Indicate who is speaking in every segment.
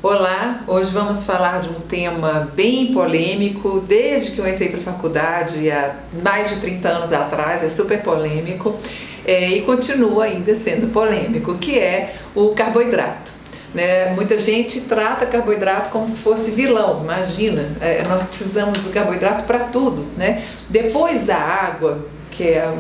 Speaker 1: Olá, hoje vamos falar de um tema bem polêmico. Desde que eu entrei para a faculdade há mais de 30 anos atrás, é super polêmico e continua ainda sendo polêmico, que é o carboidrato. Muita gente trata carboidrato como se fosse vilão. Imagina, nós precisamos do carboidrato para tudo, né? Depois da água, que é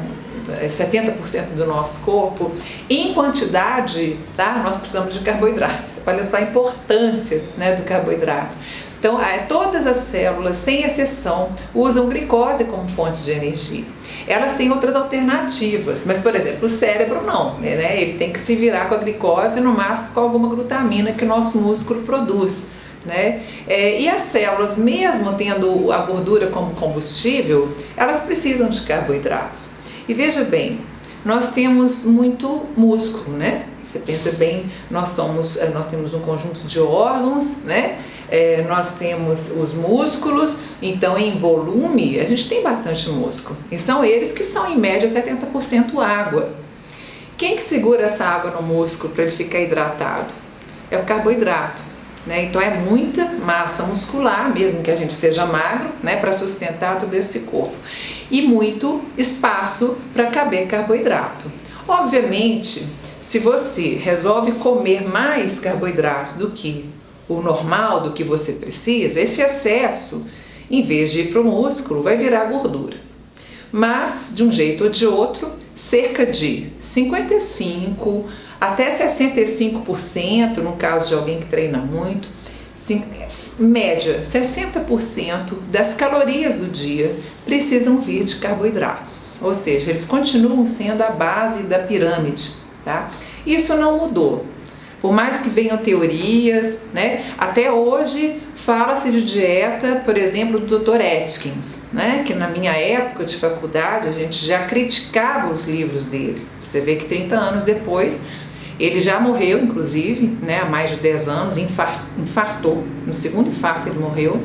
Speaker 1: 70% do nosso corpo, em quantidade, tá? Nós precisamos de carboidratos. Olha só a importância, né, do carboidrato. Então, todas as células, sem exceção, usam glicose como fonte de energia. Elas têm outras alternativas, mas, por exemplo, o cérebro não, né? Ele tem que se virar com a glicose, no máximo com alguma glutamina que o nosso músculo produz, né? E as células, mesmo tendo a gordura como combustível, elas precisam de carboidratos. E veja bem, nós temos muito músculo, né? Você pensa bem, nós temos um conjunto de órgãos, né? Nós temos os músculos, então em volume a gente tem bastante músculo. E são eles que são em média 70% água. Quem que segura essa água no músculo para ele ficar hidratado? É o carboidrato. Então é muita massa muscular, mesmo que a gente seja magro, né, para sustentar todo esse corpo, e muito espaço para caber carboidrato. Obviamente, se você resolve comer mais carboidratos do que o normal, do que você precisa, esse excesso, em vez de ir para o músculo, vai virar gordura. Mas, de um jeito ou de outro, cerca de 55% até 65%, no caso de alguém que treina muito, média 60% das calorias do dia precisam vir de carboidratos, ou seja, eles continuam sendo a base da pirâmide, tá? Isso não mudou. Por mais que venham teorias, né? Até hoje fala-se de dieta, por exemplo, do Dr. Atkins, né? Que na minha época de faculdade a gente já criticava os livros dele. Você vê que 30 anos depois, ele já morreu, inclusive, né? Há mais de 10 anos, infartou. No segundo infarto ele morreu.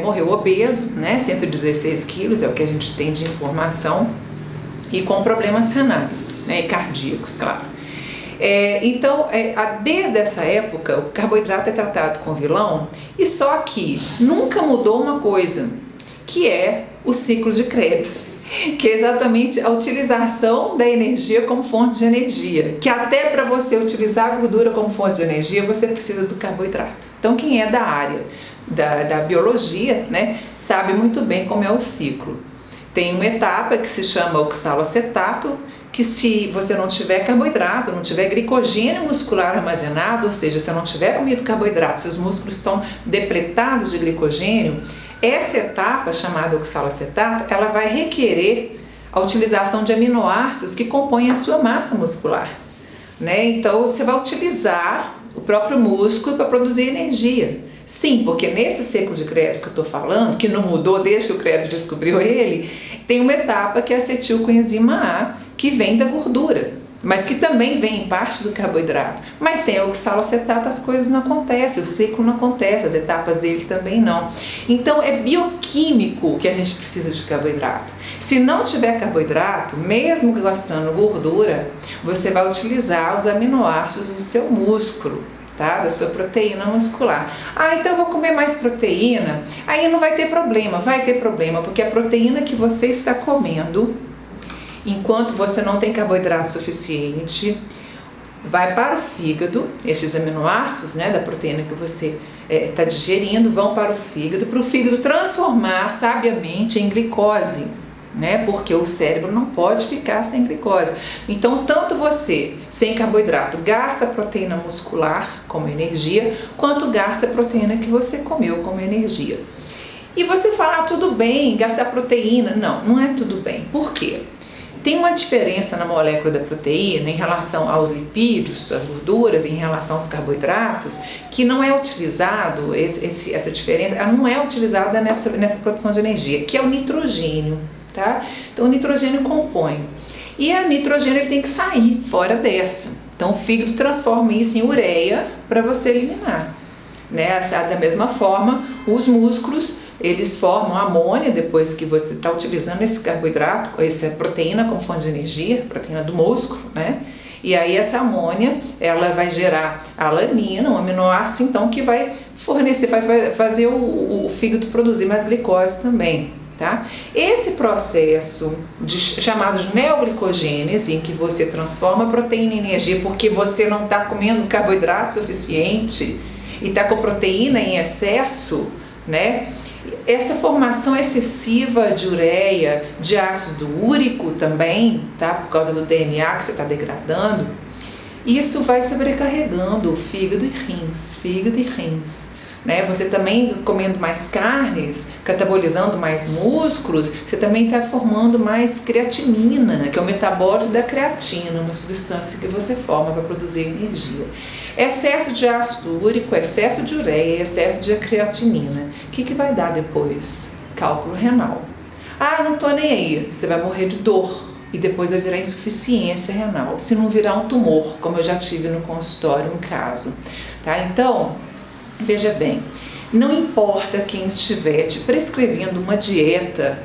Speaker 1: Morreu obeso, né? 116 quilos é o que a gente tem de informação, e com problemas renais, né? E cardíacos, claro. Então, desde essa época, o carboidrato é tratado como vilão, e só que nunca mudou uma coisa, que é o ciclo de Krebs, que é exatamente a utilização da energia como fonte de energia, que até para você utilizar a gordura como fonte de energia, você precisa do carboidrato. Então, quem é da área da biologia, né, sabe muito bem como é o ciclo. Tem uma etapa que se chama oxaloacetato, que se você não tiver carboidrato, não tiver glicogênio muscular armazenado, ou seja, se não tiver comido carboidrato, se os músculos estão depletados de glicogênio, essa etapa, chamada oxaloacetato, ela vai requerer a utilização de aminoácidos que compõem a sua massa muscular, né? Então, você vai utilizar o próprio músculo para produzir energia. Sim, porque nesse ciclo de Krebs que eu estou falando, que não mudou desde que o Krebs descobriu ele, tem uma etapa que é a acetilcoenzima A, que vem da gordura, mas que também vem em parte do carboidrato. Mas sem o oxaloacetato as coisas não acontecem, o ciclo não acontece, as etapas dele também não. Então é bioquímico que a gente precisa de carboidrato. Se não tiver carboidrato, mesmo gastando gordura, você vai utilizar os aminoácidos do seu músculo, tá? Da sua proteína muscular. Então eu vou comer mais proteína, aí não vai ter problema, porque a proteína que você está comendo, enquanto você não tem carboidrato suficiente, vai para o fígado, esses aminoácidos, né, da proteína que você está digerindo, vão para o fígado transformar sabiamente em glicose, né, porque o cérebro não pode ficar sem glicose. Então, tanto você, sem carboidrato, gasta a proteína muscular como energia, quanto gasta a proteína que você comeu como energia. E você fala, tudo bem, gastar proteína. Não, não é tudo bem. Por quê? Tem uma diferença na molécula da proteína em relação aos lipídios, as gorduras, em relação aos carboidratos, que não é utilizado, essa diferença, ela não é utilizada nessa produção de energia, que é o nitrogênio, tá? Então o nitrogênio compõe. E o nitrogênio ele tem que sair fora dessa. Então o fígado transforma isso em ureia para você eliminar, né? Da mesma forma, os músculos, eles formam amônia depois que você está utilizando esse carboidrato, essa proteína como fonte de energia, proteína do músculo, né? E aí essa amônia, ela vai gerar alanina, um aminoácido, então, que vai fornecer, vai fazer o fígado produzir mais glicose também. Tá? Esse processo chamado de neoglicogênese, em que você transforma a proteína em energia porque você não está comendo carboidrato suficiente e está com proteína em excesso, né? Essa formação excessiva de ureia, de ácido úrico também, tá? Por causa do DNA que você está degradando, isso vai sobrecarregando o fígado e rins. Né? Você também comendo mais carnes, catabolizando mais músculos, você também está formando mais creatinina, que é o metabólito da creatina, uma substância que você forma para produzir energia. Excesso de ácido úrico, excesso de ureia, excesso de creatinina. O que vai dar depois? Cálculo renal. Ah, não estou nem aí. Você vai morrer de dor e depois vai virar insuficiência renal. Se não virar um tumor, como eu já tive no consultório um caso. Tá? Então, veja bem, não importa quem estiver te prescrevendo uma dieta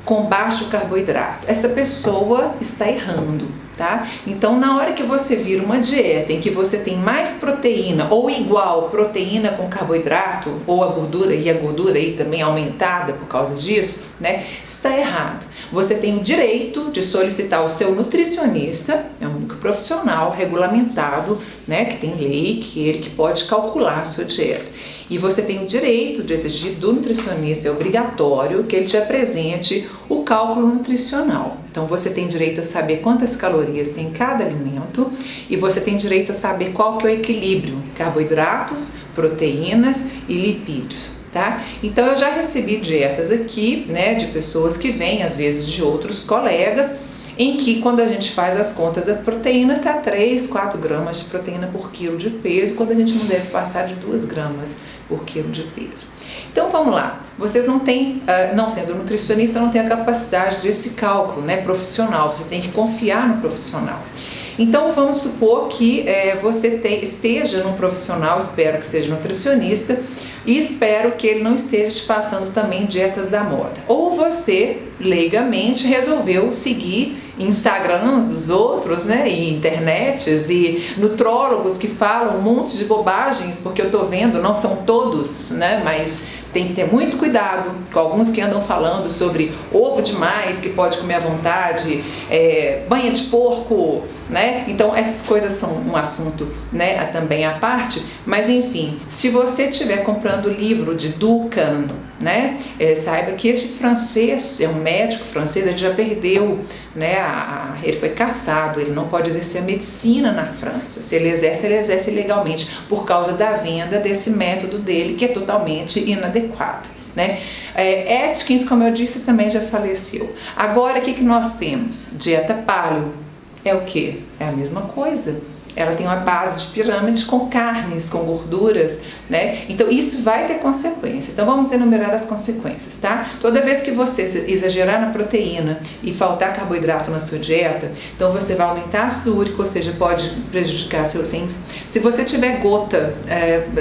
Speaker 1: com baixo carboidrato, essa pessoa está errando, tá? Então, na hora que você vira uma dieta em que você tem mais proteína ou igual proteína com carboidrato, ou a gordura aí também aumentada por causa disso, né? Está errado. Você tem o direito de solicitar o seu nutricionista, é um único profissional regulamentado, né, que tem lei, ele que pode calcular a sua dieta. E você tem o direito de exigir do nutricionista, é obrigatório, que ele te apresente o cálculo nutricional. Então você tem direito a saber quantas calorias tem cada alimento e você tem direito a saber qual que é o equilíbrio, carboidratos, proteínas e lipídios. Tá? Então eu já recebi dietas aqui, né, de pessoas que vêm às vezes de outros colegas, em que quando a gente faz as contas das proteínas está 3, 4 gramas de proteína por quilo de peso, quando a gente não deve passar de 2 gramas por quilo de peso. Então vamos lá, vocês não têm, não sendo nutricionista, não tem a capacidade desse cálculo, né, profissional, você tem que confiar no profissional. Então vamos supor que você esteja num profissional, espero que seja nutricionista, e espero que ele não esteja te passando também dietas da moda. Ou você, leigamente, resolveu seguir Instagrams dos outros, né, e internets e nutrólogos que falam um monte de bobagens, porque eu tô vendo, não são todos, né, mas tem que ter muito cuidado com alguns que andam falando sobre ovo demais, que pode comer à vontade, banha de porco, né? Então essas coisas são um assunto, né, também à parte, mas enfim, se você estiver comprando o livro de Dukan, né, saiba que este francês, é um médico francês, ele já perdeu, né, ele foi cassado, ele não pode exercer a medicina na França. Se ele exerce ilegalmente por causa da venda desse método dele, que é totalmente inadequado, né? Atkins, como eu disse, também já faleceu. Agora, o que nós temos? Dieta paleo é o que? É a mesma coisa. Ela tem uma base de pirâmide com carnes, com gorduras, né? Então isso vai ter consequência. Então vamos enumerar as consequências, tá? Toda vez que você exagerar na proteína e faltar carboidrato na sua dieta, então você vai aumentar ácido úrico, ou seja, pode prejudicar seus rins. Se você tiver gota,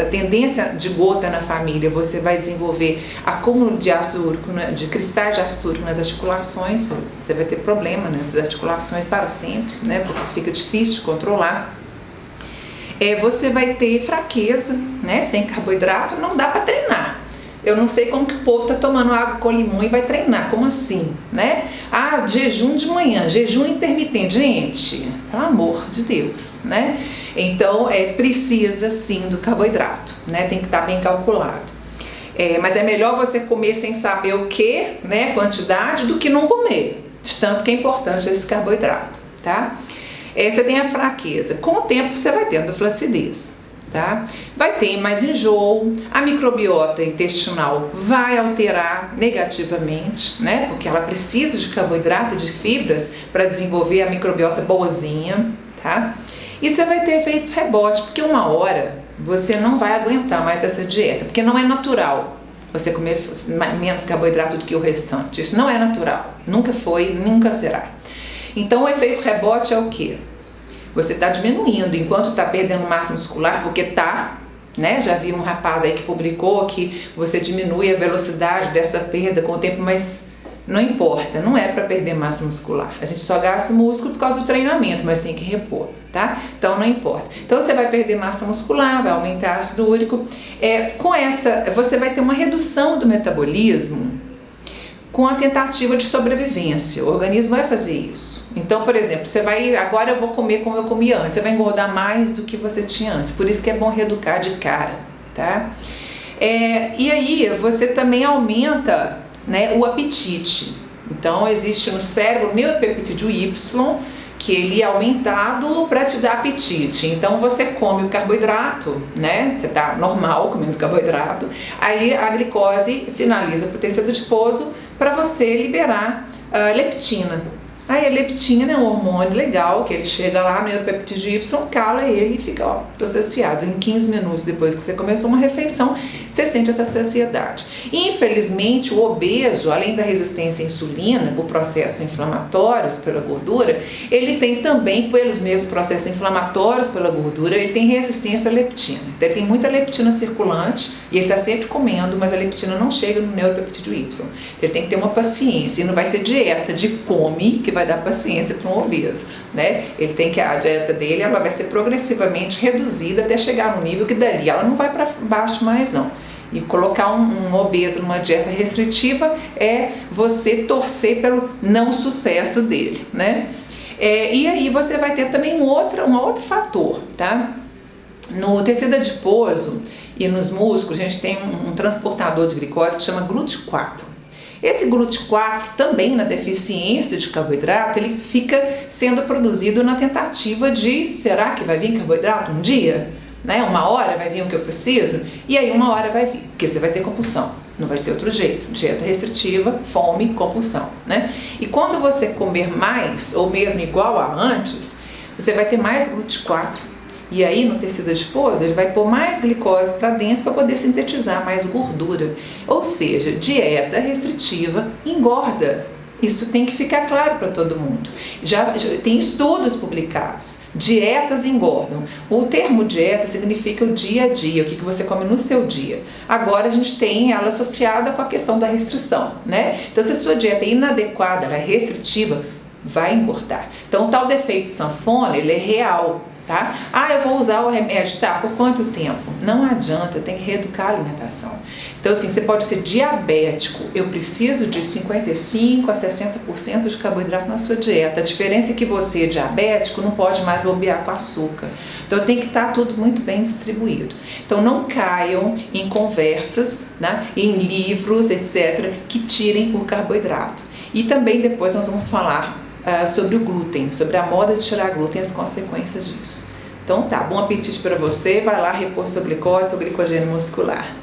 Speaker 1: a tendência de gota na família, você vai desenvolver acúmulo de ácido úrico, de cristais de ácido úrico nas articulações, você vai ter problema nessas articulações para sempre, né? Porque fica difícil de controlar. Você vai ter fraqueza, né? Sem carboidrato não dá para treinar. Eu não sei como que o povo tá tomando água com limão e vai treinar, como assim, né? Ah, jejum de manhã, jejum intermitente, gente, pelo amor de Deus, né? Então, precisa sim do carboidrato, né? Tem que estar bem calculado. Mas é melhor você comer sem saber o que, né? Quantidade, do que não comer, de tanto que é importante esse carboidrato, tá? Você tem a fraqueza, com o tempo você vai tendo flacidez, tá? Vai ter mais enjoo, a microbiota intestinal vai alterar negativamente, né? Porque ela precisa de carboidrato e de fibras para desenvolver a microbiota boazinha, tá? E você vai ter efeitos rebote, porque uma hora você não vai aguentar mais essa dieta, porque não é natural você comer menos carboidrato do que o restante. Isso não é natural, nunca foi, nunca será. Então o efeito rebote é o quê? Você está diminuindo enquanto está perdendo massa muscular, porque tá, né? Já vi um rapaz aí que publicou que você diminui a velocidade dessa perda com o tempo, mas não importa, não é para perder massa muscular. A gente só gasta o músculo por causa do treinamento, mas tem que repor, tá? Então não importa. Então você vai perder massa muscular, vai aumentar ácido úrico. Com essa, você vai ter uma redução do metabolismo com a tentativa de sobrevivência. O organismo vai fazer isso. Então, por exemplo, agora eu vou comer como eu comia antes. Você vai engordar mais do que você tinha antes. Por isso que é bom reeducar de cara, tá? E aí você também aumenta, né, o apetite. Então existe no cérebro o neuropeptídeo Y, que ele é aumentado para te dar apetite. Então você come o carboidrato, né? Você tá normal comendo carboidrato. Aí a glicose sinaliza para o tecido adiposo para você liberar leptina. Aí a leptina é um hormônio legal, que ele chega lá no neuropeptídeo Y, cala ele e fica saciado. Em 15 minutos depois que você começou uma refeição, você sente essa saciedade. Infelizmente, o obeso, além da resistência à insulina, por processos inflamatórios pela gordura, ele tem também, pelos mesmos processos inflamatórios pela gordura, ele tem resistência à leptina. Então, ele tem muita leptina circulante e ele está sempre comendo, mas a leptina não chega no neuropeptídeo Y. Então, ele tem que ter uma paciência, e não vai ser dieta de fome que vai dar paciência para um obeso, né? Ele tem que, a dieta dele, ela vai ser progressivamente reduzida até chegar no nível que dali ela não vai para baixo mais não. E colocar um obeso numa dieta restritiva é você torcer pelo não sucesso dele, né? E aí você vai ter também um outro fator, tá? No tecido adiposo e nos músculos, a gente tem um transportador de glicose que chama GLUT4. Esse GLUT4 também na deficiência de carboidrato, ele fica sendo produzido na tentativa de, será que vai vir carboidrato um dia? Né? Uma hora vai vir o que eu preciso? E aí uma hora vai vir, porque você vai ter compulsão, não vai ter outro jeito. Dieta restritiva, fome, compulsão, né? E quando você comer mais, ou mesmo igual a antes, você vai ter mais GLUT4. E aí no tecido adiposo ele vai pôr mais glicose para dentro para poder sintetizar mais gordura. Ou seja, dieta restritiva engorda. Isso tem que ficar claro para todo mundo. Já tem estudos publicados. Dietas engordam. O termo dieta significa o dia a dia, o que você come no seu dia. Agora a gente tem ela associada com a questão da restrição, né? Então se a sua dieta é inadequada, ela é restritiva, vai engordar. Então o tal defeito sanfona, ele é real. Tá? Eu vou usar o remédio, tá? Por quanto tempo? Não adianta, tem que reeducar a alimentação. Então assim, você pode ser diabético, eu preciso de 55% a 60% de carboidrato na sua dieta. A diferença é que você, diabético, não pode mais bobear com açúcar. Então tem que estar tudo muito bem distribuído. Então não caiam em conversas, né, em livros, etc., que tirem o carboidrato. E também depois nós vamos falar sobre o glúten, sobre a moda de tirar glúten e as consequências disso. Então tá, bom apetite para você, vai lá repor sua glicose, seu glicogênio muscular.